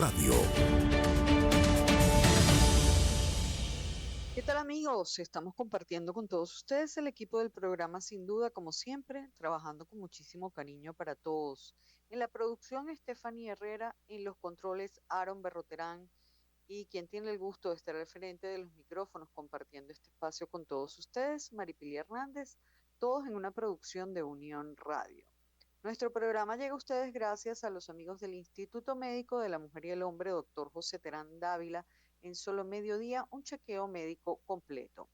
Radio. ¿Qué tal amigos? Estamos compartiendo con todos ustedes el equipo del programa Sin Duda, como siempre, trabajando con muchísimo cariño para todos. En la producción, Stephanie Herrera, en los controles, Aaron Berroterán, y quien tiene el gusto de estar al frente de los micrófonos compartiendo este espacio con todos ustedes, Maripili Hernández, todos en una producción de Unión Radio. Nuestro programa llega a ustedes gracias a los amigos del Instituto Médico de la Mujer y el Hombre, doctor José Terán Dávila, en solo mediodía, un chequeo médico completo.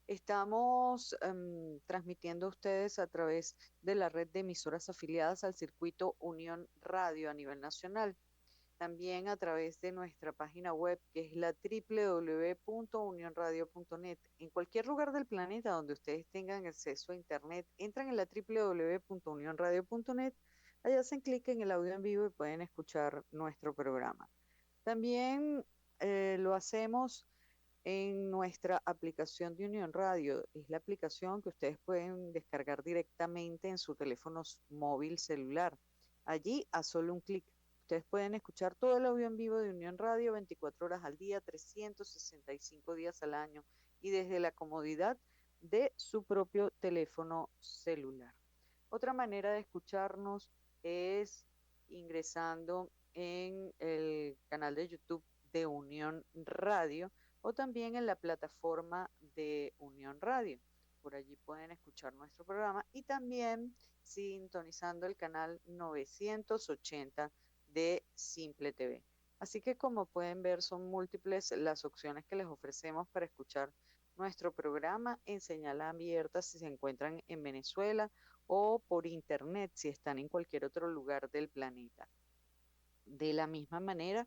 Estamos transmitiendo a ustedes a través de la red de emisoras afiliadas al circuito Unión Radio a nivel nacional. También a través de nuestra página web, que es la www.unionradio.net. En cualquier lugar del planeta donde ustedes tengan acceso a Internet, entran en la www.unionradio.net, allá hacen clic en el audio en vivo y pueden escuchar nuestro programa. También lo hacemos en nuestra aplicación de Unión Radio. Es la aplicación que ustedes pueden descargar directamente en su teléfono móvil celular. Allí, a solo un clic, ustedes pueden escuchar todo el audio en vivo de Unión Radio 24 horas al día, 365 días al año y desde la comodidad de su propio teléfono celular. Otra manera de escucharnos es ingresando en el canal de YouTube de Unión Radio o también en la plataforma de Unión Radio. Por allí pueden escuchar nuestro programa y también sintonizando el canal 980 de Simple TV. Así que como pueden ver, son múltiples las opciones que les ofrecemos para escuchar nuestro programa en señal abierta si se encuentran en Venezuela o por internet si están en cualquier otro lugar del planeta. De la misma manera,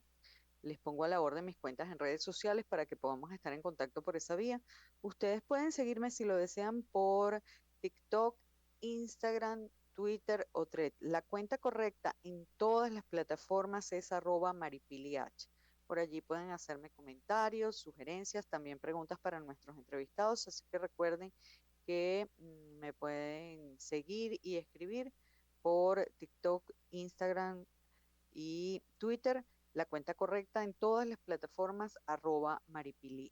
les pongo a la orden mis cuentas en redes sociales para que podamos estar en contacto por esa vía. Ustedes pueden seguirme si lo desean por TikTok, Instagram, Twitter o Thread. La cuenta correcta en todas las plataformas es @maripilih. Por allí pueden hacerme comentarios, sugerencias, también preguntas para nuestros entrevistados, así que recuerden que me pueden seguir y escribir por TikTok, Instagram y Twitter, la cuenta correcta en todas las plataformas @maripilih.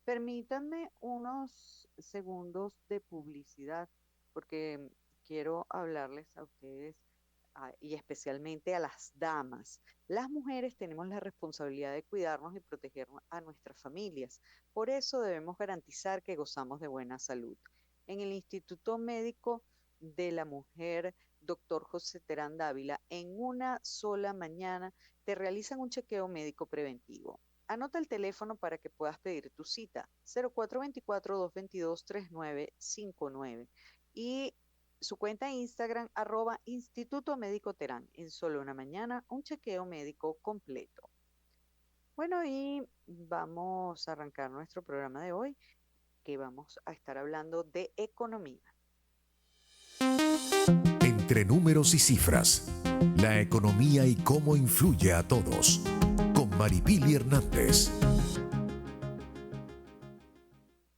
Permítanme unos segundos de publicidad porque quiero hablarles a ustedes y especialmente a las damas. Las mujeres tenemos la responsabilidad de cuidarnos y proteger a nuestras familias. Por eso debemos garantizar que gozamos de buena salud. En el Instituto Médico de la Mujer, doctor José Terán Dávila, en una sola mañana te realizan un chequeo médico preventivo. Anota el teléfono para que puedas pedir tu cita, 0424-222-3959. Y su cuenta en Instagram, @Instituto Médico Terán. En solo una mañana, un chequeo médico completo. Bueno, y vamos a arrancar nuestro programa de hoy, que vamos a estar hablando de economía. Entre números y cifras, la economía y cómo influye a todos. Con Maripili Hernández.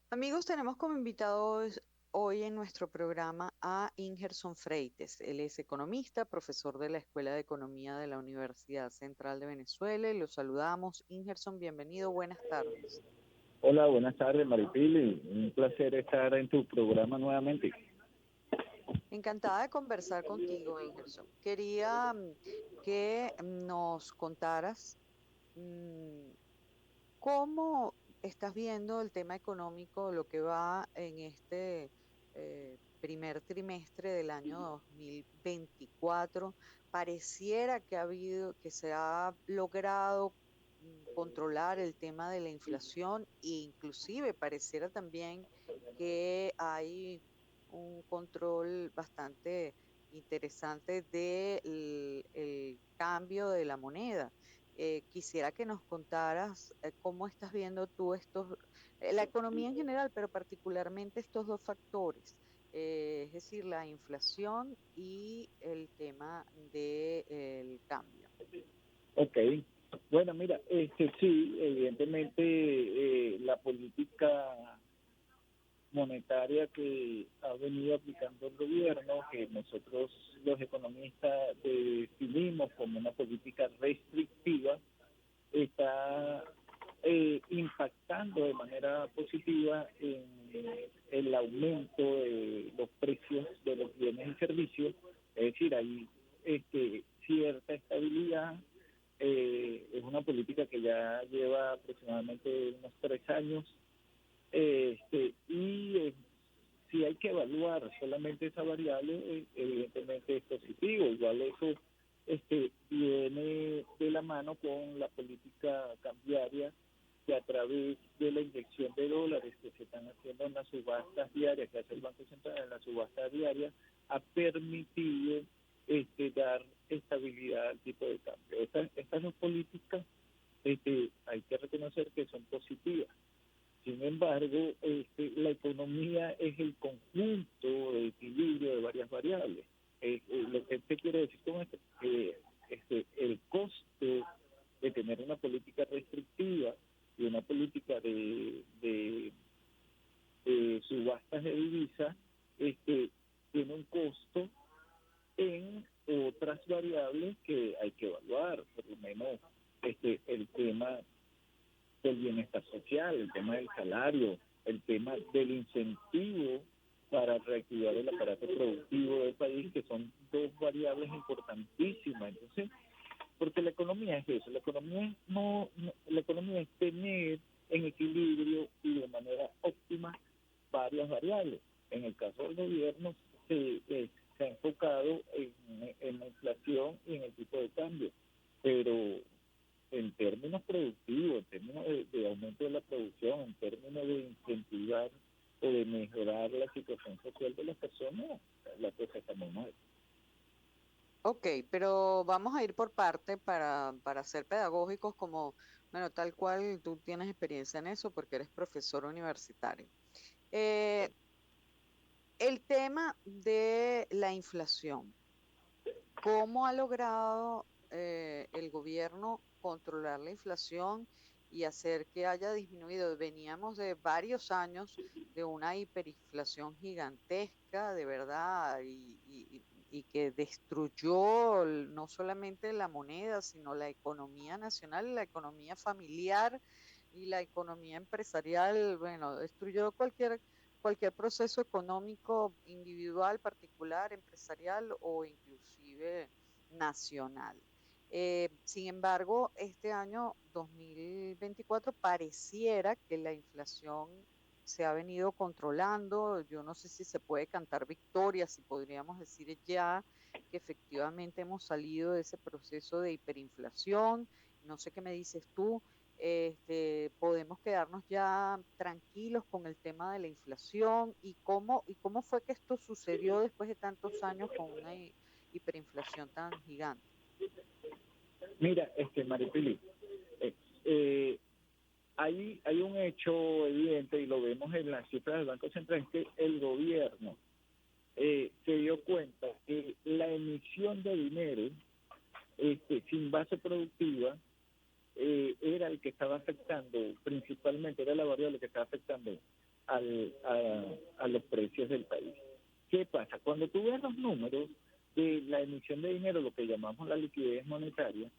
Amigos, tenemos como invitados hoy en nuestro programa a Ingerson Freites. Él es economista, profesor de la Escuela de Economía de la Universidad Central de Venezuela. Y lo saludamos. Ingerson, bienvenido, buenas tardes. Hola, buenas tardes, Maripili. Un placer estar en tu programa nuevamente. Encantada de conversar contigo, Ingerson. Quería que nos contaras mm, cómo estás viendo el tema económico, lo que va en este primer trimestre del año 2024. Pareciera que que se ha logrado controlar el tema de la inflación e inclusive pareciera también que hay un control bastante interesante del el cambio de la moneda. Quisiera que nos contaras cómo estás viendo tú la economía en general, pero particularmente estos dos factores, es decir, la inflación y el tema del cambio. Ok. Bueno, mira, sí, evidentemente la política monetaria que ha venido aplicando el gobierno, que nosotros los economistas definimos como una política restrictiva, está impactando de manera positiva en el aumento de los precios de los bienes y servicios. Es decir, hay cierta estabilidad. Es una política que ya lleva aproximadamente unos 3 años, si hay que evaluar solamente esa variable, evidentemente es positivo. Igual eso viene de la mano con la política cambiaria, que a través de la inyección de dólares que se están haciendo en las subastas diarias, que hace el Banco Central en las subastas diarias, ha permitido dar estabilidad al tipo de cambio. Estas dos políticas hay que reconocer que son positivas. Sin embargo, la economía es el conjunto de equilibrio de varias variables. Lo que usted quiere decir con esto, que el costo de tener una política restrictiva y una política de subastas de divisas tiene un costo en otras variables que hay que evaluar, por lo menos el tema del bienestar social, el tema del salario, el tema del incentivo para reactivar el aparato productivo del país, que son dos variables importantísimas. Entonces, porque la economía es eso, la economía la economía es tener en equilibrio y de manera óptima varias variables. En el caso del gobierno se ha enfocado en la inflación y en el tipo de cambio, pero en términos productivos, en términos de aumento de la producción, en términos de incentivar o de mejorar la situación social de las personas, la cosa está muy mal. Ok, pero vamos a ir por parte para ser pedagógicos como, bueno, tal cual tú tienes experiencia en eso porque eres profesor universitario. Eh, el tema de la inflación, ¿cómo ha logrado el gobierno controlar la inflación y hacer que haya disminuido? Veníamos de varios años de una hiperinflación gigantesca, de verdad, y que destruyó no solamente la moneda, sino la economía nacional, la economía familiar y la economía empresarial. Bueno, destruyó cualquier proceso económico individual, particular, empresarial o inclusive nacional. Sin embargo, este año 2024 pareciera que la inflación se ha venido controlando. Yo no sé si se puede cantar victoria, si podríamos decir ya que efectivamente hemos salido de ese proceso de hiperinflación. No sé qué me dices tú. Podemos quedarnos ya tranquilos con el tema de la inflación y cómo fue que esto sucedió después de tantos años con una hiperinflación tan gigante. Mira, Maripili, eh, eh, hay un hecho evidente y lo vemos en las cifras del Banco Central, es que el gobierno se dio cuenta que la emisión de dinero sin base productiva era el que estaba afectando, principalmente era la variable que estaba afectando a los precios del país. ¿Qué pasa? Cuando tú ves los números de la emisión de dinero, lo que llamamos la liquidez monetaria,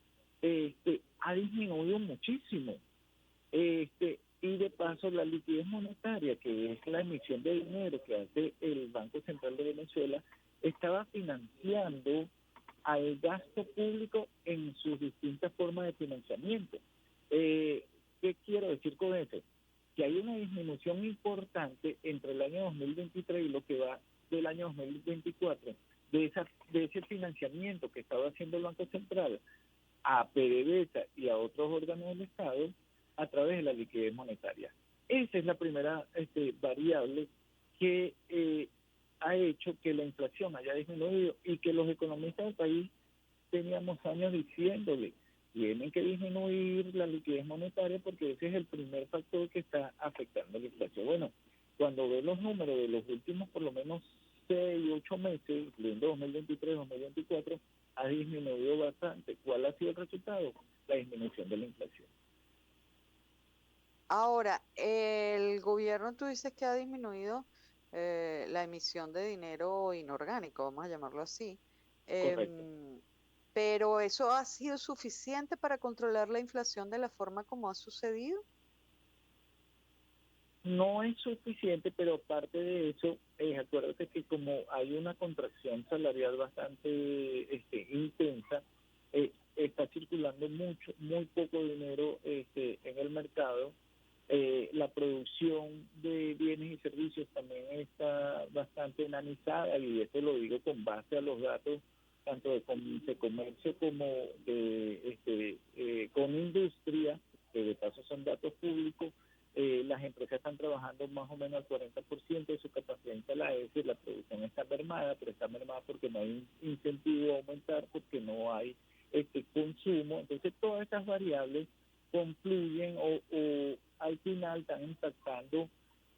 ha disminuido muchísimo. Y de paso la liquidez monetaria, que es la emisión de dinero que hace el Banco Central de Venezuela, estaba financiando al gasto público en sus distintas formas de financiamiento. ¿Qué quiero decir con eso? Que hay una disminución importante entre el año 2023 y lo que va del año 2024 de ese financiamiento que estaba haciendo el Banco Central a PDVSA y a otros órganos del Estado a través de la liquidez monetaria. Esa es la primera variable que ha hecho que la inflación haya disminuido y que los economistas del país teníamos años diciéndole, tienen que disminuir la liquidez monetaria porque ese es el primer factor que está afectando la inflación. Bueno, cuando ve los números de los últimos por lo menos 6, 8 meses, incluyendo 2023, 2024, ha disminuido bastante. ¿Cuál ha sido el resultado? La disminución de la inflación. Ahora, el gobierno, tú dices que ha disminuido la emisión de dinero inorgánico, vamos a llamarlo así, Correcto. em, pero ¿eso ha sido suficiente para controlar la inflación de la forma como ha sucedido? No es suficiente, pero aparte de eso, acuérdate que como hay una contracción salarial bastante intensa, está circulando muy poco dinero en el mercado. La producción de bienes y servicios también está bastante enanizada, y esto lo digo con base a los datos tanto de comercio como con industria, que de paso son datos públicos. Las empresas están trabajando más o menos al 40% de su capacidad instalada, es decir, la producción está mermada, pero está mermada porque no hay un incentivo a aumentar, porque no hay consumo. Entonces, todas estas variables confluyen o al final están impactando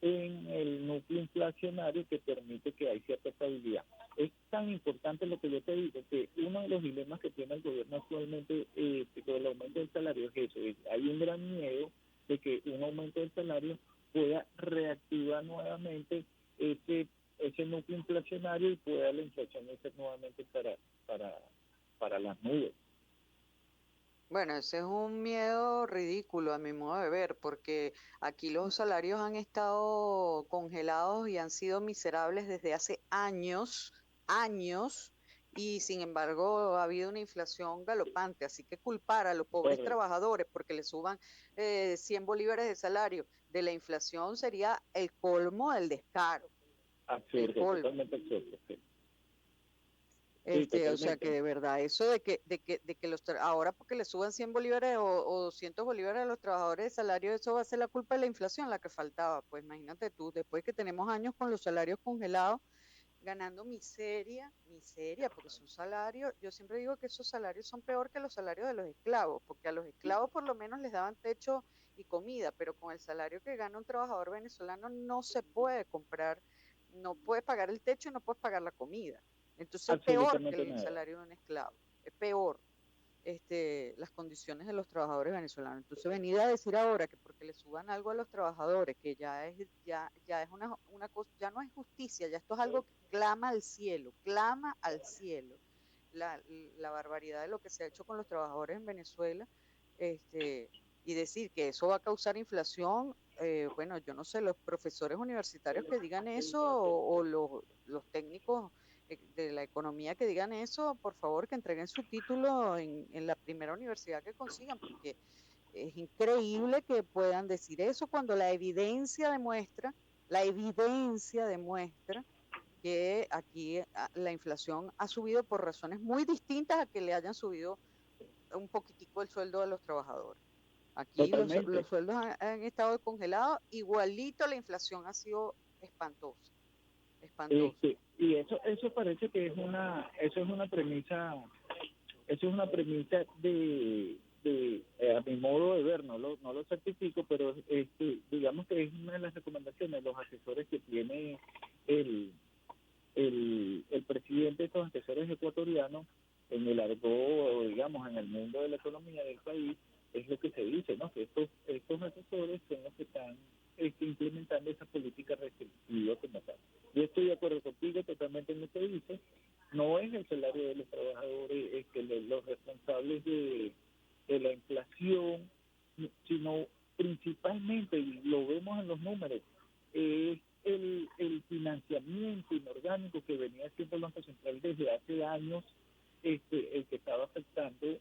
en el núcleo inflacionario que permite que hay cierta estabilidad. Es tan importante lo que yo te digo, que uno de los dilemas que tiene el gobierno actualmente con el aumento del salario es eso: hay un gran miedo de que un aumento del salario pueda reactivar nuevamente ese núcleo inflacionario y pueda la inflación irse nuevamente para, para las nubes. Bueno, ese es un miedo ridículo a mi modo de ver, porque aquí los salarios han estado congelados y han sido miserables desde hace años, años, y sin embargo ha habido una inflación galopante. Así que culpar a los pobres Correcto. trabajadores porque les suban 100 bolívares de salario de la inflación sería el colmo del descaro, el Absurdo, colmo. totalmente absurdo. Sí, sí, O sea que totalmente. de verdad, eso de que ahora porque le suban 100 bolívares o 200 bolívares a los trabajadores de salario, eso va a ser la culpa de la inflación, la que faltaba. Pues imagínate tú, después que tenemos años con los salarios congelados, ganando miseria, miseria, porque son salarios, yo siempre digo que esos salarios son peor que los salarios de los esclavos, porque a los esclavos por lo menos les daban techo y comida, pero con el salario que gana un trabajador venezolano no se puede comprar, no puedes pagar el techo y no puedes pagar la comida. Entonces es peor que Absolutamente el nada. salario de un esclavo, es peor las condiciones de los trabajadores venezolanos. Entonces venir a decir ahora que porque le suban algo a los trabajadores, que ya es una cosa, ya no es justicia, ya esto es algo que clama al cielo, la, la barbaridad de lo que se ha hecho con los trabajadores en Venezuela, este, y decir que eso va a causar inflación. Bueno, yo no sé, los profesores universitarios que digan eso o los técnicos de la economía que digan eso, por favor, que entreguen su título en la primera universidad que consigan, porque es increíble que puedan decir eso cuando la evidencia demuestra que aquí la inflación ha subido por razones muy distintas a que le hayan subido un poquitico el sueldo de los trabajadores. Aquí los Totalmente. sueldos han estado congelados, igualito la inflación ha sido espantosa, espantosa. Y eso parece que eso es una premisa, eso es una premisa a mi modo de ver, no lo certifico, pero digamos que es una de las recomendaciones, los asesores que tiene el, el presidente, estos asesores ecuatorianos, en el argot, digamos, en el mundo de la economía del país, es lo que se dice, ¿no? Que estos asesores son los que están implementando esa política restrictiva como tal. Yo estoy de acuerdo contigo totalmente en lo que dice. No es el salario de los trabajadores los responsables de la inflación, sino principalmente, y lo vemos en los números, es el financiamiento inorgánico que venía haciendo el Banco Central desde hace años, el que estaba afectando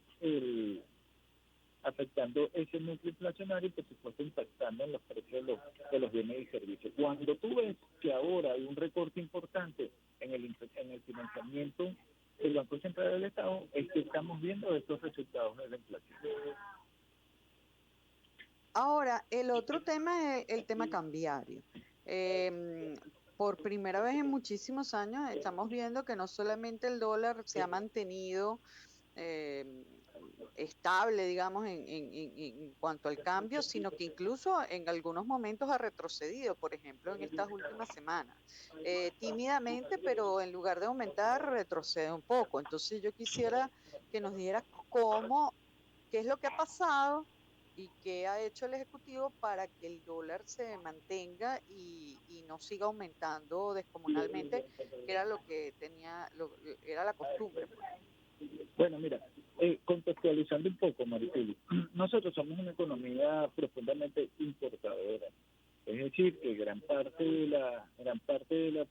ese núcleo inflacionario y por supuesto impactando en los precios de los bienes y servicios. Cuando tú ves que ahora hay un recorte importante en el financiamiento del Banco Central del Estado, es que estamos viendo estos resultados de la inflación. Ahora, el otro tema es el tema cambiario. Em, por primera vez en muchísimos años estamos viendo que no solamente el dólar se ha mantenido em, estable, digamos, en cuanto al cambio, sino que incluso en algunos momentos ha retrocedido, por ejemplo, en estas últimas semanas. Tímidamente, pero en lugar de aumentar, retrocede un poco. Entonces yo quisiera que nos dieras qué es lo que ha pasado ¿Y qué ha hecho el Ejecutivo para que el dólar se mantenga y no siga aumentando descomunalmente, que era lo que tenía, era la costumbre, pues? Bueno, mira, contextualizando un poco, Maripili, nosotros somos una economía profundamente importadora. Es decir, que gran parte de lo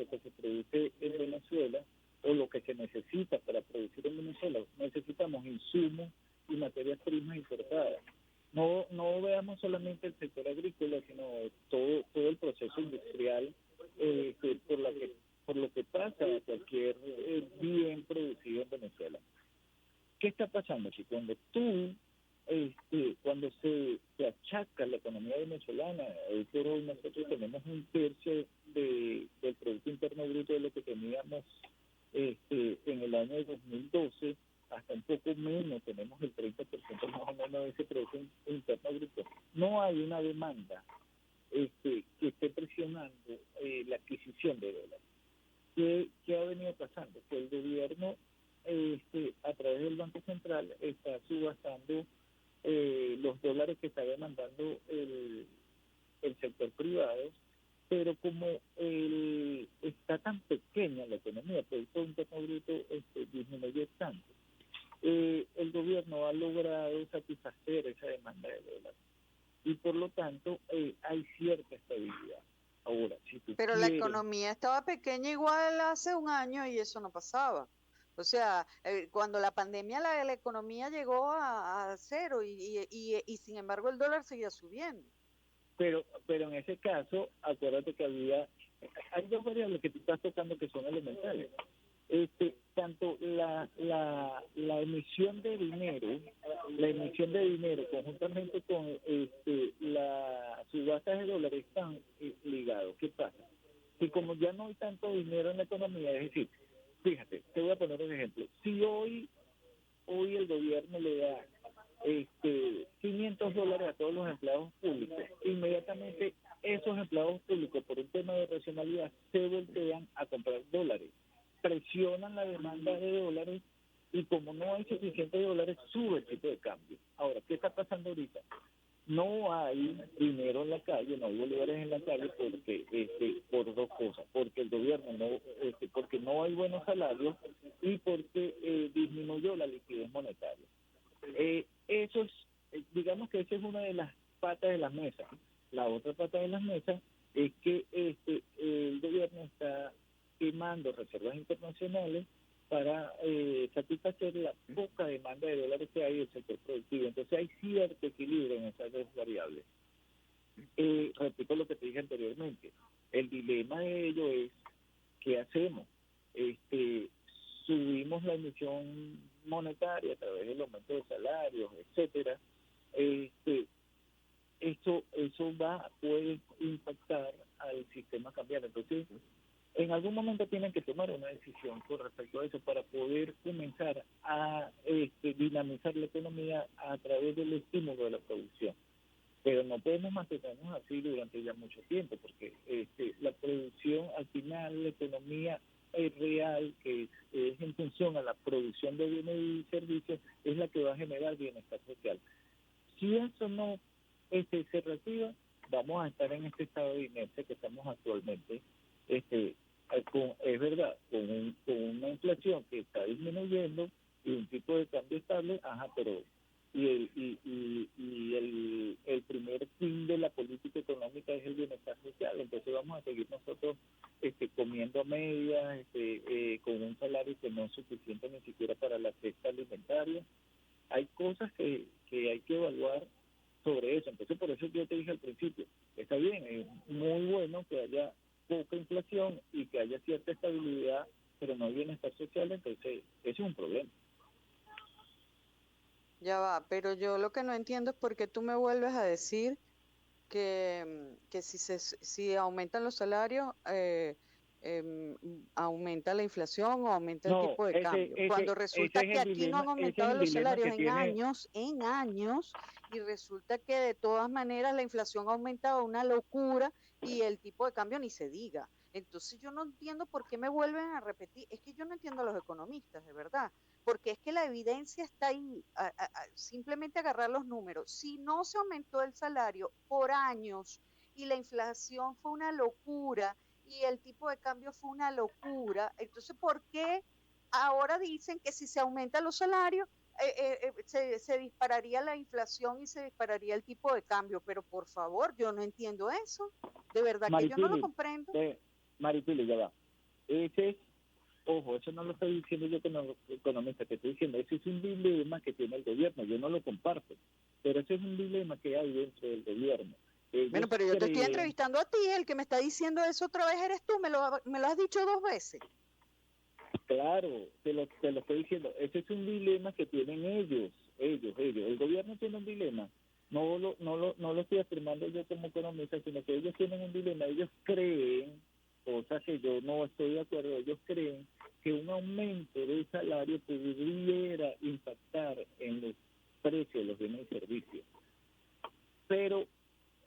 que se produce en Venezuela o lo que se necesita para producir en Venezuela, necesitamos insumos y materias primas importadas. No veamos solamente el sector agrícola, sino todo el proceso industrial por lo que pasa cualquier bien producido en Venezuela. ¿Qué está pasando? Que cuando se achaca la economía venezolana, hoy por hoy nosotros tenemos un tercio del Producto Interno Bruto de lo que teníamos en el año 2012, hasta un poco menos, tenemos el 30% más o menos de ese Producto Interno Bruto. No hay una demanda que esté presionando la adquisición de dólares. ¿Qué ha venido pasando? Que el gobierno, a través del Banco Central, está subastando los dólares que está demandando el sector privado, pero como está tan pequeña la economía, el Producto Interno Bruto disminuye tanto, el gobierno ha logrado satisfacer esa demanda de dólares y por lo tanto hay cierta estabilidad. Ahora, si tú Pero la quieres. economía estaba pequeña igual hace un año y eso no pasaba. O sea, cuando la pandemia la economía llegó a cero y sin embargo el dólar seguía subiendo. Pero en ese caso, acuérdate que hay dos variables que tú estás tocando que son elementales. Tanto la emisión de dinero conjuntamente con las subastas de dólares están ligados. ¿Qué pasa? Que como ya no hay tanto dinero en la economía, es decir, fíjate, te voy a poner un ejemplo. Si hoy el gobierno le da $500 a todos los empleados públicos, inmediatamente esos empleados públicos, por un tema de racionalidad, se voltean a comprar dólares, presionan la demanda de dólares y como no hay suficientes dólares, sube el tipo de cambio. Ahora, ¿qué está pasando ahorita? No hay dinero en la calle, no hay bolívares en la calle por dos cosas, porque el gobierno porque no hay buenos salarios y porque disminuyó la liquidez monetaria. Eso es, digamos que esa es una de las patas de las mesas. La otra pata de las mesas es que el gobierno está quemando reservas internacionales para satisfacer la poca demanda de dólares que hay del sector productivo. Entonces hay cierto equilibrio en esas dos variables. Repito lo que te dije anteriormente. El dilema de ello es, ¿qué hacemos? Subimos la emisión monetaria a través del aumento de salarios, etcétera. Eso puede impactar al sistema cambiario. Entonces, en algún momento tienen que tomar una decisión con respecto a eso para poder comenzar a dinamizar la economía a través del estímulo de la producción. Pero no podemos mantenernos así durante ya mucho tiempo, porque la producción, al final, la economía real, que es en función a la producción de bienes y servicios, es la que va a generar bienestar social. Si eso no se reactiva, vamos a estar en este estado de inercia que estamos actualmente, es verdad, con una inflación que está disminuyendo y un tipo de cambio estable, pero el primer fin de la política económica es el bienestar social. Entonces vamos a seguir nosotros comiendo a medias, con un salario que no es suficiente ni siquiera para la cesta alimentaria. Hay cosas que hay que evaluar sobre eso. Entonces por eso yo te dije al principio, está bien, es muy bueno que haya poca inflación y que haya cierta estabilidad, pero no hay bienestar social, entonces ese es un problema. Ya va, pero yo lo que no entiendo es por qué tú me vuelves a decir que si aumentan los salarios, aumenta la inflación o aumenta el No, tipo de cambio. Cuando resulta que aquí no han ese es aumentado el los dilema salarios que tiene. en años, y resulta que de todas maneras la inflación ha aumentado una locura y el tipo de cambio ni se diga. Entonces yo no entiendo por qué me vuelven a repetir, es que yo no entiendo a los economistas, de verdad, porque es que la evidencia está ahí, simplemente agarrar los números. Si no se aumentó el salario por años y la inflación fue una locura y el tipo de cambio fue una locura, entonces ¿por qué ahora dicen que si se aumentan los salarios, se dispararía la inflación y se dispararía el tipo de cambio? Pero por favor, yo no entiendo eso. De verdad que yo no lo Maripili, comprendo. Maripili, ya va. Ese es, ojo, eso no lo estoy diciendo yo como economista, que estoy diciendo, ese es un dilema que tiene el gobierno, yo no lo comparto, pero ese es un dilema que hay dentro del gobierno. Bueno, Ellos pero yo te estoy creen, entrevistando a ti, el que me está diciendo eso otra vez eres tú, me lo has dicho 2 veces. claro, te lo estoy diciendo, ese es un dilema que tienen ellos. El gobierno tiene un dilema. No lo estoy afirmando yo como economista, sino que ellos tienen un dilema. Ellos creen, cosa que yo no estoy de acuerdo, ellos creen que un aumento del salario pudiera impactar en los precios de los bienes y servicios. Pero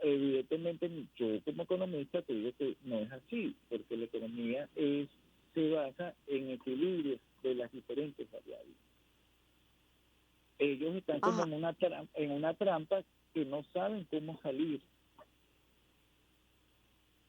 evidentemente yo como economista te digo que no es así, porque la economía se basa en equilibrios de las diferentes variables. Ellos están como Ajá, en una trampa que no saben cómo salir.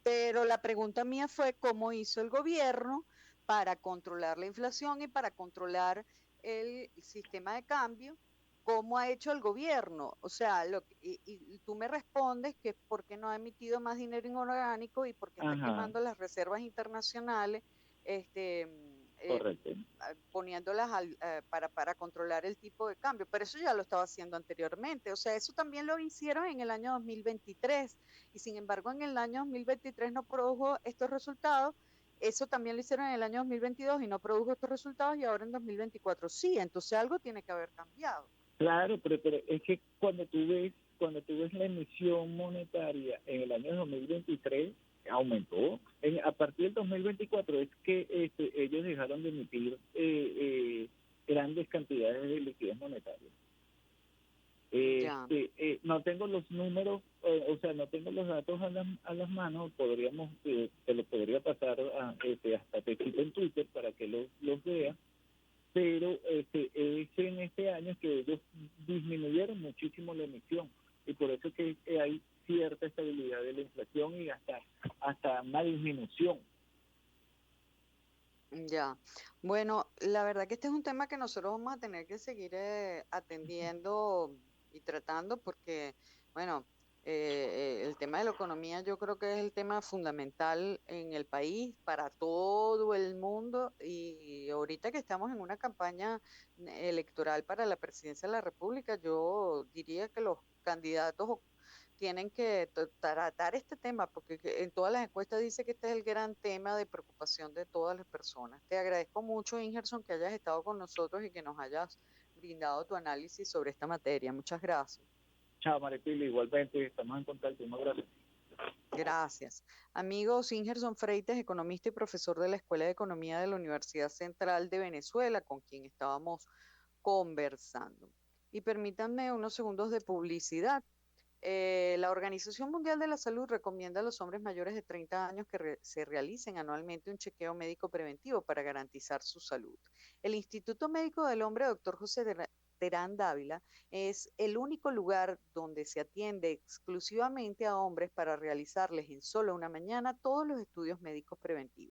pero la pregunta mía fue cómo hizo el gobierno para controlar la inflación y para controlar el sistema de cambio. ¿Cómo ha hecho el gobierno? O sea, y tú me respondes que es porque no ha emitido más dinero inorgánico y porque está Ajá, quemando las reservas internacionales, este, correcto. poniéndolas para controlar el tipo de cambio. Pero eso ya lo estaba haciendo anteriormente. O sea, eso también lo hicieron en el año 2023 y sin embargo en el año 2023 no produjo estos resultados. Eso también lo hicieron en el año 2022 y no produjo estos resultados y ahora en 2024 sí. Entonces algo tiene que haber cambiado. Claro, pero es que cuando tú ves la emisión monetaria en el año 2023 aumentó. A partir del 2024 es que ellos dejaron de emitir grandes cantidades de liquidez monetaria. Ya. No tengo los números, o sea, no tengo los datos a las manos, te lo podría pasar hasta te cito en Twitter para que los veas, pero es en este año que ellos disminuyeron muchísimo la emisión y por eso es que hay cierta estabilidad de la inflación y hasta una disminución. Ya, bueno, la verdad que este es un tema que nosotros vamos a tener que seguir atendiendo y tratando porque, bueno, el tema de la economía yo creo que es el tema fundamental en el país para todo el mundo y ahorita que estamos en una campaña electoral para la presidencia de la República, yo diría que los candidatos tienen que tratar este tema, porque en todas las encuestas dice que este es el gran tema de preocupación de todas las personas. Te agradezco mucho, Ingerson, que hayas estado con nosotros y que nos hayas brindado tu análisis sobre esta materia. Muchas gracias. Chao, Maripili, igualmente estamos en contacto. Un abrazo. Gracias. Amigos, Ingerson Freites, economista y profesor de la Escuela de Economía de la Universidad Central de Venezuela, con quien estábamos conversando. Y permítanme unos segundos de publicidad. La Organización Mundial de la Salud recomienda a los hombres mayores de 30 años que se realicen anualmente un chequeo médico preventivo para garantizar su salud. El Instituto Médico del Hombre, Dr. José Terán Dávila, es el único lugar donde se atiende exclusivamente a hombres para realizarles en solo una mañana todos los estudios médicos preventivos.